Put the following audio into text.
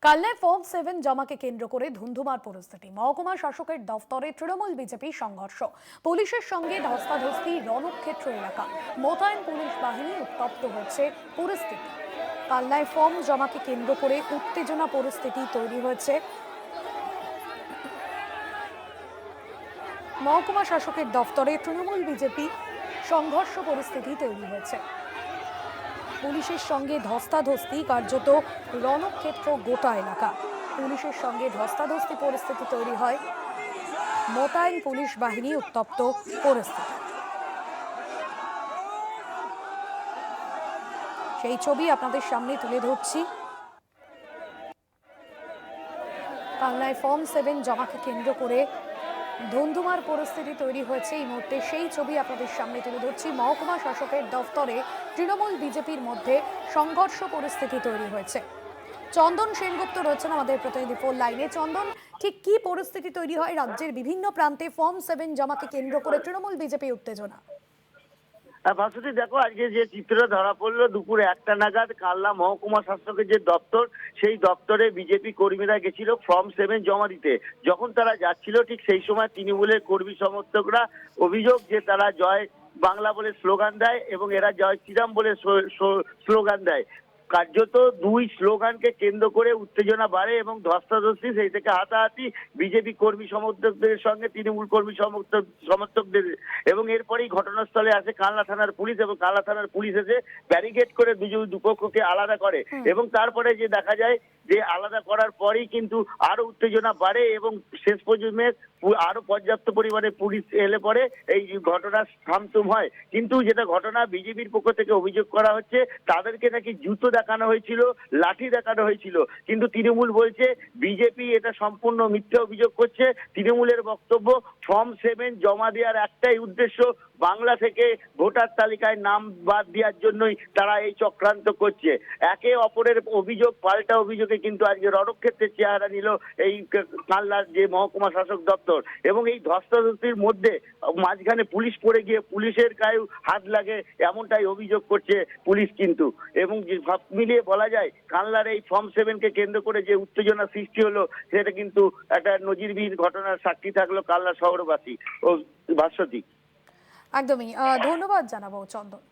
কালনায় form 7 জমাকে কেন্দ্র করে ধুন্ধুমার পরিস্থিতি। মহকুমা শাসকের দফতরে তৃণমূল বিজেপি সংঘর্ষ, পুলিশের সঙ্গে ধস্তাধস্তি। রণক্ষেত্র এলাকা মোতায়েন পুলিশ বাহিনী, উত্তপ্ত হচ্ছে পরিস্থিতি। কালনায় ফর্ম জমাকে কেন্দ্র করে উত্তেজনা পরিস্থিতি তৈরি হয়েছে। মহকুমা শাসকের দফতরে তৃণমূল বিজেপি সংঘর্ষ পরিস্থিতি তৈরি হয়েছে। পুলিশের সঙ্গে ধস্তাধস্তি, কার্যত রণক্ষেত্র গোটা এলাকা। পুলিশের সঙ্গে ধস্তাধস্তি পরিস্থিতি তৈরি হয়, মোতায়েন পুলিশ বাহিনী, উত্তপ্ত পরিস্থিতি। সেই ছবি আপনাদের সামনে তুলে ধরছি। কালনায় ফর্ম 7 জমাকে কেন্দ্র করে ধুন্ধুমার পরিস্থিতি তৈরি হয়েছে এই মুহূর্তে। সেই ছবি আপনাদের সামনে তুলে ধরছি। মহকুমা শাসকের দফতরে তৃণমূল বিজেপির মধ্যে সংঘর্ষ পরিস্থিতি তৈরি হয়েছে। চন্দন সেনগুপ্ত রয়েছেন আমাদের প্রতিনিধি ফোন লাইনে। চন্দন, ঠিক কি পরিস্থিতি তৈরি হয় রাজ্যের বিভিন্ন প্রান্তে ফর্ম 7 জমাকে কেন্দ্র করে তৃণমূল বিজেপি উত্তেজনা? ভাস্বতী, দেখো আজকে যে চিত্রটা ধরা পড়লো দুপুর 1টা নাগাদ কালনা মহকুমা শাসকের যে দপ্তর, সেই দপ্তরে বিজেপি কর্মীরা গেছিল ফর্ম 7 জমা দিতে। যখন তারা যাচ্ছিল ঠিক সেই সময় তৃণমূলের কর্মী সমর্থকরা অভিযোগ যে তারা জয় বাংলা বলে স্লোগান দেয় এবং এরা জয় শ্রীরাম বলে স্লোগান দেয়। কার্যত দুই স্লোগানকে কেন্দ্র করে উত্তেজনা বাড়ে এবং ধস্তাধস্তি, সেই থেকে হাতাহাতি বিজেপি কর্মী সমর্থকদের সঙ্গে তৃণমূল কর্মী সমর্থকদের। এবং এরপরেই ঘটনাস্থলে আসে কালনা থানার পুলিশ এবং কালনা থানার পুলিশ এসে ব্যারিকেড করে দুপক্ষকে আলাদা করে। এবং তারপরে যে দেখা যায় যে আলাদা করার পরেই কিন্তু আরো উত্তেজনা বাড়ে এবং শেষ পর্যন্ত আরো পর্যাপ্ত পরিমাণে পুলিশ এলে পরে এই ঘটনা থামথুম হয়। কিন্তু যেটা ঘটনা বিজেপির পক্ষ থেকে অভিযোগ করা হচ্ছে, তাদেরকে নাকি জুতো দেখানো হয়েছিল, লাঠি দেখানো হয়েছিল। কিন্তু তৃণমূল বলছে বিজেপি এটা সম্পূর্ণ মিথ্যা অভিযোগ করছে। তৃণমূলের বক্তব্য, ফর্ম 7 জমা দেওয়ার একটাই উদ্দেশ্য, বাংলা থেকে ভোটার তালিকায় নাম বাদ দেওয়ার জন্যই তারা এই চক্রান্ত করছে। একে অপরের অভিযোগ পাল্টা অভিযোগে কিন্তু আজকে রণক্ষেত্রের চেহারা নিল এই কালনার যে মহকুমা শাসক দপ্তর। এবং এই ধস্তাধস্তির মধ্যে মাঝখানে পুলিশ পড়ে গিয়ে পুলিশের গায়ে হাত লাগে, এমনটাই অভিযোগ করছে পুলিশ কিন্তু। এবং সব মিলিয়ে বলা যায় কালনার এই ফর্ম 7 কে কেন্দ্র করে যে উত্তেজনা সৃষ্টি হলো, সেটা কিন্তু একটা নজিরবিহীন ঘটনার সাক্ষী থাকলো কালনা শহরবাসী ও ভাস্বতী। একদমই ধন্যবাদ জানাবো চন্দন।